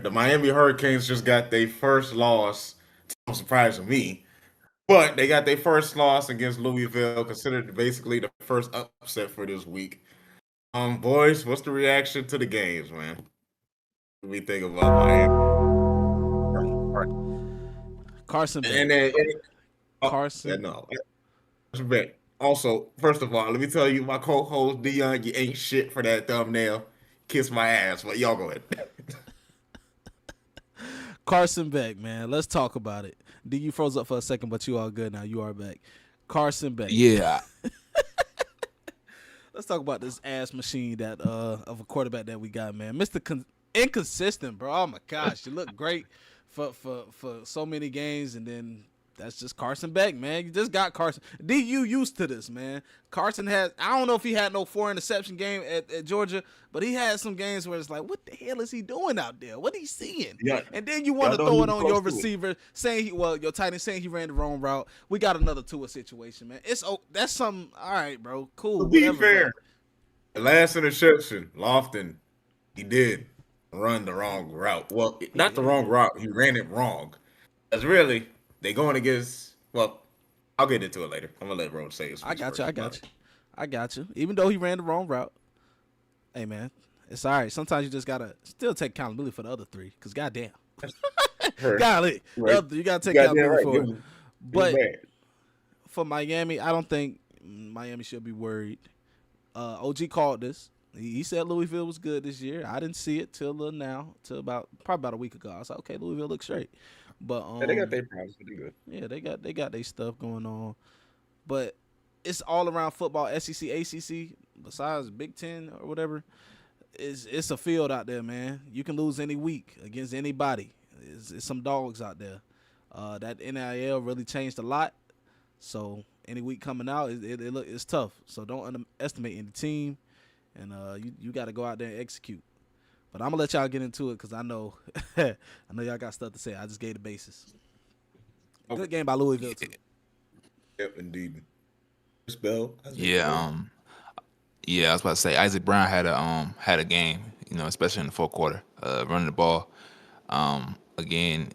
The Miami Hurricanes just got their first loss. It's surprising me, but they got their first loss against Louisville, considered basically the first upset for this week. Boys, what's the reaction to the games, man? What do we think about Miami? Carson And Beck. then, yeah, Carson. no, respect. Also, first of all, let me tell you, my co-host Dion, you ain't shit for that thumbnail. Kiss my ass, but y'all go ahead. Carson Beck, man. Let's talk about it. D, you froze up for a second, but you all good now. You are back. Carson Beck. Yeah, Let's talk about this ass machine that of a quarterback that we got, man. Mr. Inconsistent, bro. Oh my gosh, you look great for so many games, and then that's just Carson Beck, man. You just got Carson. D, you used to this, man. Carson had, I don't know if he had no 4 interception game at Georgia, but he had some games where it's like, what the hell is he doing out there? What he seeing? Yeah, And then you want y'all to know he throw it was on close your to it. receiver, saying your tight end saying he ran the wrong route. We got another Tua situation, man. That's some all right, bro. To Cool, be whatever, but fair, the last interception, Lofton, he did run the wrong route. Well, he not the did. wrong route. He ran it wrong. That's really they going against. Well, I'll get into it later. I'm gonna let Rose say his I piece got you. first I about got it. you. I got you. Even though he ran the wrong route, hey man, it's all right. Sometimes you just gotta still take accountability for the other three. Cause goddamn, Her, golly, the right? other, you gotta You take got that accountability right. for it. It was But bad. for Miami, I don't think Miami should be worried. OG called this. He said Louisville was good this year. I didn't see it till now, till about probably about a week ago. I was like, okay, Louisville looks straight. But Yeah, they got their problems, but they good. yeah, they got their stuff going on. But it's all around football, SEC, ACC, besides Big Ten or whatever. It's a field out there, man. You can lose any week against anybody. It's some dogs out there. That NIL really changed a lot. So any week coming out, it's tough. So don't underestimate any team, and you got to go out there and execute. But I'm gonna let y'all get into it because I know I know y'all got stuff to say. I just gave the basis. Okay. Good game by Louisville too. Yep, indeed. Spell as they yeah, play. yeah. I was about to say Isaac Brown had a game, especially in the fourth quarter, running the ball. Again,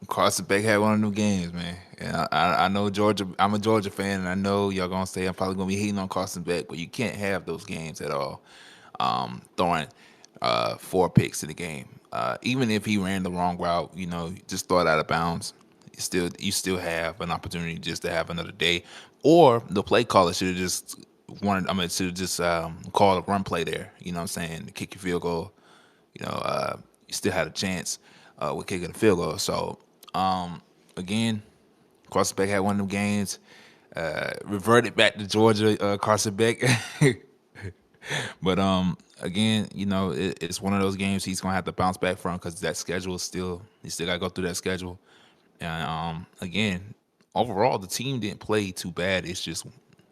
Carson Beck had one of them games, man. And I know Georgia. I'm a Georgia fan, and I know y'all gonna say I'm probably gonna be hating on Carson Beck, but you can't have those games at all. Throwing 4 picks in the game, even if he ran the wrong route, just throw it out of bounds. You still have an opportunity just to have another day, or the play caller should have just wanted. I mean, should have just called a run play there. You know what I'm saying? To kick your field goal. You still had a chance with kicking a field goal. So again, Carson Beck had one of them games. Reverted back to Georgia, Carson Beck. But again, it's one of those games he's gonna have to bounce back from because that schedule is still he still gotta go through that schedule. And again, overall the team didn't play too bad. It's just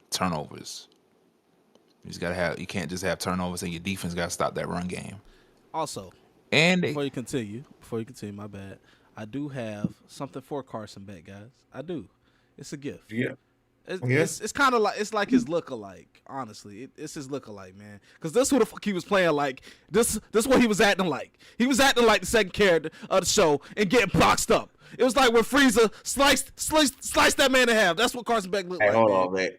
turnovers. You can't just have turnovers and your defense gotta stop that run game. Also, And they before you continue, my bad. I do have something for Carson Beck, guys. I do. It's a gift. Yeah. Yeah. It's kind of like it's like his lookalike. Honestly, it's his lookalike, man. Because this who the fuck he was playing like. This what he was acting like. He was acting like the second character of the show and getting boxed up. It was like when Frieza sliced that man in half. That's what Carson Beck looked Hey, like, hold man. on, man.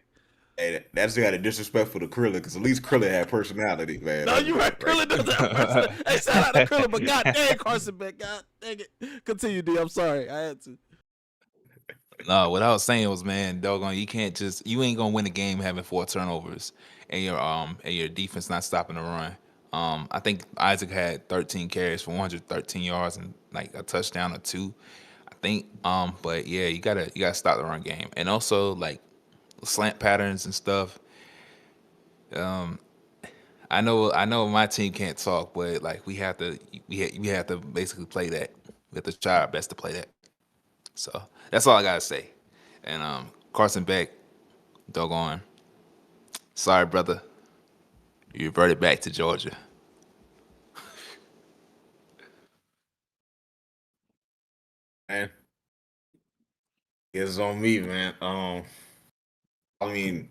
Hey, that's got a disrespectful to Krillin because at least Krillin had personality, man. No, That's you right. right. Krillin does have person. Hey, shout out to Krillin, but god dang Carson Beck, god dang it. Continue, D. I'm sorry, I had to. No, what I was saying was, man, doggone, you ain't gonna win a game having 4 turnovers and your defense not stopping the run. I think Isaac had 13 carries for 113 yards and like a touchdown or two. I think, but yeah, you gotta stop the run game and also like slant patterns and stuff. I know my team can't talk, but like we have to basically play that. We have to try our best to play that. So that's all I gotta say. And Carson Beck, doggone. Sorry, brother. You reverted back to Georgia. Man, it's on me, man. I mean,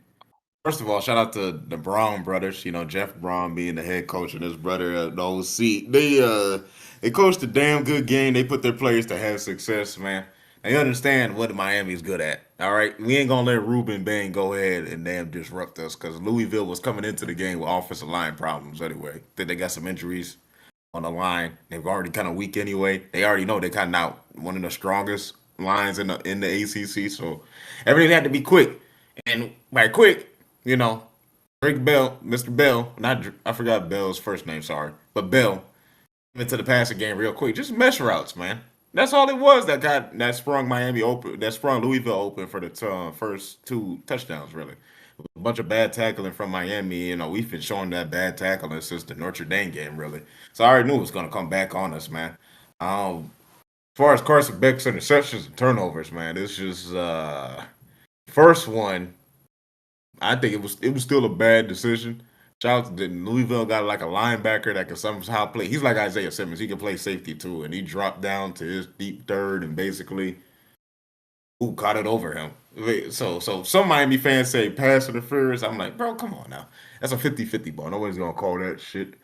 First of all, shout out to the Braun brothers. Jeff Braun being the head coach and his brother the OC. They coached a damn good game. They put their players to have success, man. They understand what Miami's good at. All right, we ain't gonna let Ruben Bain go ahead and damn disrupt us because Louisville was coming into the game with offensive line problems anyway. Think they got some injuries on the line. They're already kind of weak anyway. They already know they kind of not one of the strongest lines in the ACC. So everything had to be quick, and by quick, you know, Drake Bell, Mr. Bell, I forgot Bell's first name, sorry, but Bell into the passing game real quick. Just mesh routes, man. That's all it was that sprung Miami open, that sprung Louisville open for the first 2 touchdowns, really. A bunch of bad tackling from Miami. We've been showing that bad tackling since the Notre Dame game, really. So I already knew it was going to come back on us, man. As far as Carson Beck's interceptions and turnovers, man, it's just first one. I think it was still a bad decision. Shout out to Louisville got like a linebacker that can somehow play. He's like Isaiah Simmons. He can play safety too, and he dropped down to his deep third and basically, caught it over him. So some Miami fans say pass interference. I'm like, bro, come on now. That's a 50-50 ball. Nobody's gonna call that shit.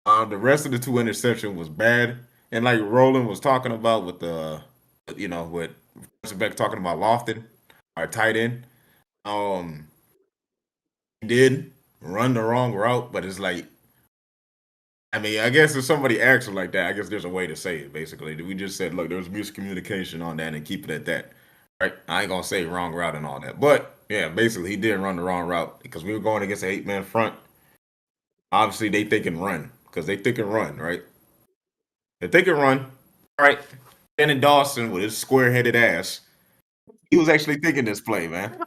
The rest of the 2 interceptions was bad, and like Roland was talking about with with Carson Beck talking about Lofton, our tight end. He did run the wrong route, but it's like, I mean, I guess if somebody acts like that, I guess there's a way to say it. Basically, we just said, look, there was miscommunication on that, and keep it at that. Right? I ain't gonna say wrong route and all that, but yeah, basically, he did run the wrong route because we were going against an 8-man front. Obviously, they think and run because they think and run, right? They think and run, right? Shannon Dawson with his square-headed ass, he was actually thinking this play, man.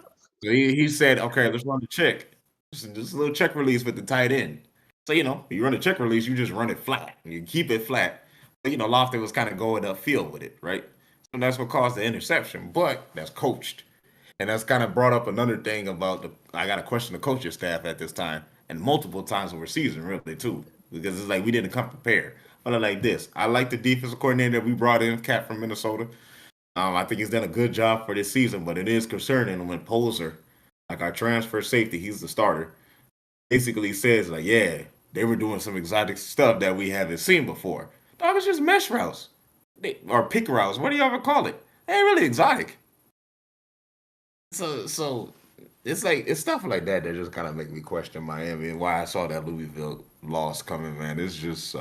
So he said, okay, let's run the check. Just a little check release with the tight end. So, you run a check release, you just run it flat. You keep it flat. But, Lofton was kind of going upfield with it, right? So that's what caused the interception. But that's coached. And that's kind of brought up another thing about I got to question the coaching staff at this time. And multiple times over season, really, too. Because it's like we didn't come prepared. But like this, I like the defensive coordinator that we brought in, Cat from Minnesota. I think he's done a good job for this season, but it is concerning when Poser, like our transfer safety, he's the starter, basically says like, yeah, they were doing some exotic stuff that we haven't seen before. That was just mesh routes or pick routes. What do you ever call it? They ain't really exotic. So it's like it's stuff like that just kind of make me question Miami and why I saw that Louisville loss coming. Man, it's just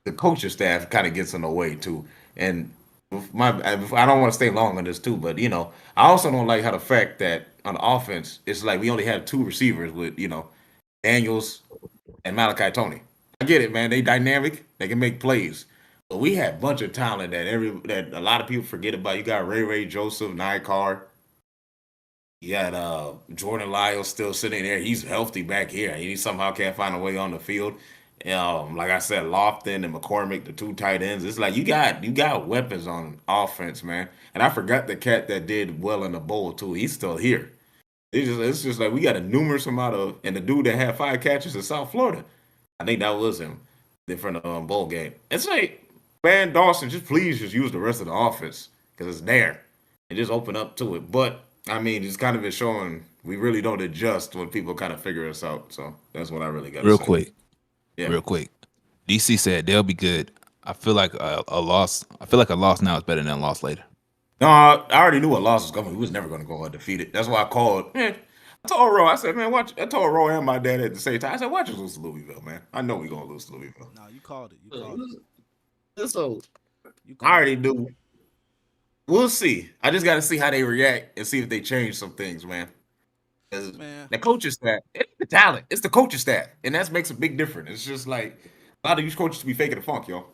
the coaching staff kind of gets in the way too, and I don't want to stay long on this too, but I also don't like how the fact that on offense it's like we only have 2 receivers with Daniels and Malachi Tony. I get it, man. They dynamic. They can make plays. But we had a bunch of talent that a lot of people forget about. You got Ray Joseph, Nycar. You got Jordan Lyles still sitting there. He's healthy back here. He somehow can't find a way on the field. Like I said, Lofton and McCormick, the 2 tight ends. It's like you got weapons on offense, man. And I forgot the cat that did well in the bowl too. He's still here. It's just like we got a numerous amount of, and the dude that had 5 catches in South Florida, I think that was him, for the bowl game. It's like, man, Dawson, please use the rest of the offense because it's there and just open up to it. But I mean, it's kind of been showing we really don't adjust when people kind of figure us out. So that's what I really got to say. Real quick. DC said they'll be good. I feel like a loss. I feel like a loss now is better than a loss later. No, I already knew a loss was coming. We was never going to go undefeated. That's why I called. Man, I told Ro, I said, man, watch. I told Ro and my dad at the same time. I said, watch us lose to Louisville, man. I know we're going to lose to Louisville. No, you called it. You called it. So I already knew. We'll see. I just got to see how they react and see if they change some things, man. Man, The coaching staff, it's the talent. It's the coaching staff, and that makes a big difference. It's just like a lot of these coaches be faking the funk, y'all.